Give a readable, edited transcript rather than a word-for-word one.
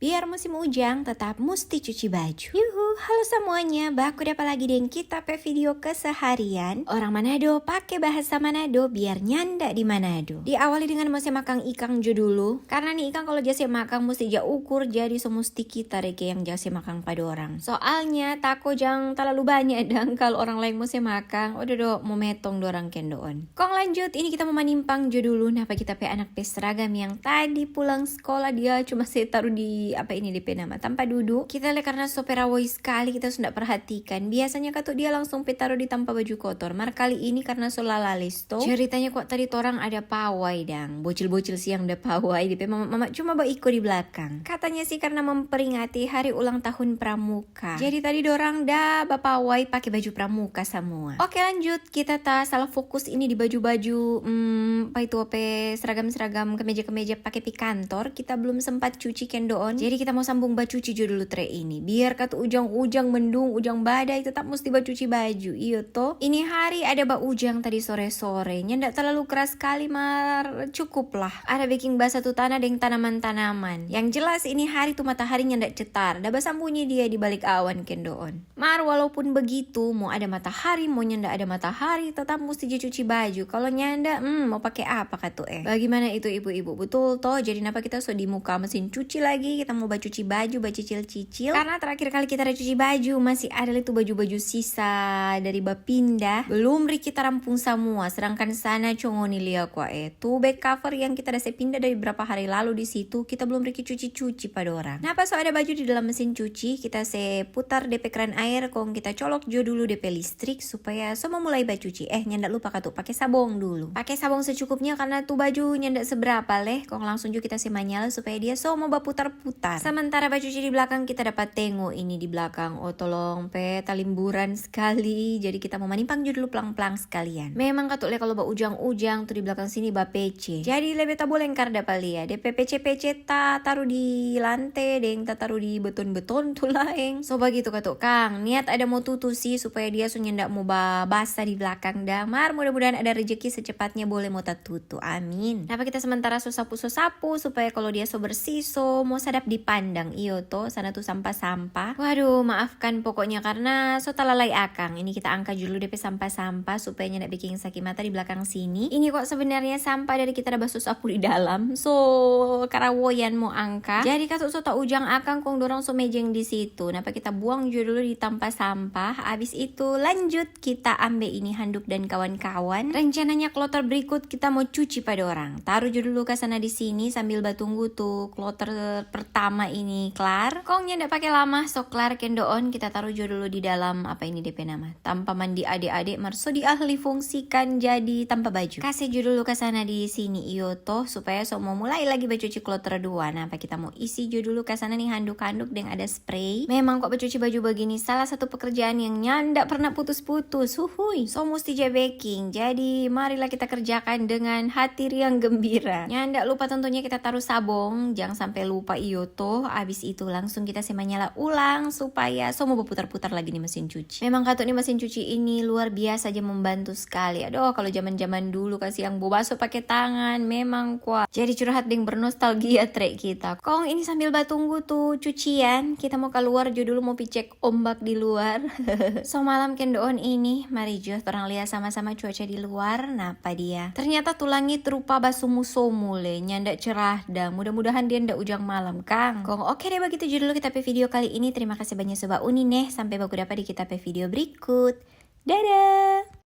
Biar musim ujang tetap mesti cuci baju. Yuhu, halo semuanya, baku dapat lagi dengan kita pe video keseharian orang Manado pakai bahasa Manado biar nyanda di Manado. Diawali dengan musim makan ikan jo dulu, karena nih ikan kalau jase makan mesti ja ukur jadi semusti kita reke yang jase makan pada orang. Soalnya tako jang terlalu banyak dan kalau orang lain musim makan, udah do mau metong dorang kendoon. Kong lanjut, ini kita mau manimpang jo dulu, napa kita pe anak pe seragam yang tadi pulang sekolah dia cuma saya taruh di apa ini DP nama tanpa duduk. Kita lihat karena soperawoi sekali kita sudah perhatikan. Biasanya katuk dia langsung taruh di tanpa baju kotor. Mar kali ini karena solala listo. Ceritanya kok tadi torang ada pawai dang. Bocil-bocil siang ada pawai DP mama cuma bawa ikut di belakang. Katanya sih karena memperingati hari ulang tahun pramuka. Jadi tadi dorang dah bapawai pakai baju pramuka semua. Oke lanjut, kita tak salah fokus ini di baju-baju apa itu apa seragam-seragam kemeja-kemeja pakai pi kantor. Kita belum sempat cuci kendoon. Jadi kita mau sambung baju cuci dulu tray ini. Biar kata ujang-ujang mendung, ujang badai tetap mesti cuci baju. Iyo toh. Ini hari ada ujang tadi sore-sore. Ndak terlalu keras sekali mar cukup lah. Ada baking basah tuh tanah dengan tanaman-tanaman. Yang jelas ini hari tuh mataharinya ndak cetar. Dah sembunyi dia di balik awan kendoon. Mar walaupun begitu mau ada matahari mau ndak ada matahari tetap mesti cuci baju. Kalau nyanda mau pakai apa katu Bagaimana itu ibu-ibu? Betul toh. Jadi kenapa kita di muka mesin cuci lagi, kita mau cuci baju, cicil-cicil. Karena terakhir kali kita cuci baju masih ada itu baju-baju sisa dari bapindah. Belum kita rampung semua. Sedangkan sana congoni lihat kok tuh back cover yang kita udah pindah dari berapa hari lalu di situ kita belum cuci-cuci pada orang. Nah pas ada baju di dalam mesin cuci kita putar DP keran air, kong kita colok jo dulu DP listrik supaya semua mulai cuci. Nyandak lupa katu pakai sabong dulu. Pakai sabong secukupnya karena tuh baju nyandak seberapa leh, kong langsung juga kita manyala supaya dia mau putar-putar. Sementara baju cuci di belakang kita dapat tengok ini di belakang. Oh tolong pe talimburan sekali. Jadi kita mau manimpang dulu pelang-pelang sekalian. Memang katuk le kalau ujang-ujang tuh di belakang sini PC. Jadi lebih tak boleh engkar dapat lihat. DP PC ta taruh di lantai deng ta taruh di beton-beton tuh laeng. So begitu katuk Kang. Niat ada mau tutusi supaya dia ndak mau basah di belakang damar. Mudah-mudahan ada rezeki secepatnya boleh mau tutu. Amin. Kenapa kita sementara sapu-sapu supaya kalau dia bersih mau sadap dipandang. Iyo toh sana tuh sampah-sampah. Waduh maafkan pokoknya karena talalai akang. Ini kita angkat dulu DP sampah-sampah supaya ndak bikin sakit mata di belakang sini. Ini kok sebenarnya sampah dari kita ada basuh sapu di dalam. So karawoyan mau angkat. Jadi katuk tak ujang akang kong dorong mejeng di situ. Napa kita buang dulu di tanpa sampah. Abis itu lanjut kita ambil ini handuk dan kawan-kawan. Rencananya kloter berikut kita mau cuci pada orang. Taruh dulu ke sana di sini sambil tunggu tuh kloter pertama ini kelar. Kongnya ndak pakai lama, kelar kendoon kita taruh dulu di dalam apa ini DP nama. Tanpa mandi adik-adik marso diahli fungsikan jadi tanpa baju. Kasih dulu ke sana di sini iyo toh supaya mau mulai lagi cuci kloter 2. Nah, apa kita mau isi dulu ke sana nih handuk-handuk dengan ada spray. Memang kok cuci baju begini salah satu pekerjaan yang nyandak pernah putus-putus. Huhui. So mesti baking. Jadi marilah kita kerjakan dengan hati yang gembira. Nyandak lupa tentunya kita taruh sabong, jangan sampai lupa iyo toh. Abis itu langsung kita nyala ulang supaya mau berputar-putar lagi nih mesin cuci. Memang katuk nih mesin cuci ini luar biasa aja membantu sekali. Aduh kalau zaman-zaman dulu kasih yang basuh pakai tangan memang kuat. Jadi curhat ding bernostalgia trek kita. Kong ini sambil tunggu tuh cucian, kita mau keluar dulu mau cek ombak di luar. So malam kendoon ini mari jo orang lihat sama-sama cuaca di luar. Napa dia? Ternyata tuh langit rupa basumu-somu le, nyandak cerah dan mudah-mudahan dia ndak ujang malam Kang. Kong oke deh begitu dulu kita video kali ini. Terima kasih banyak sobat Uni nih. Sampai baku dapat di kita video berikut. Dadah.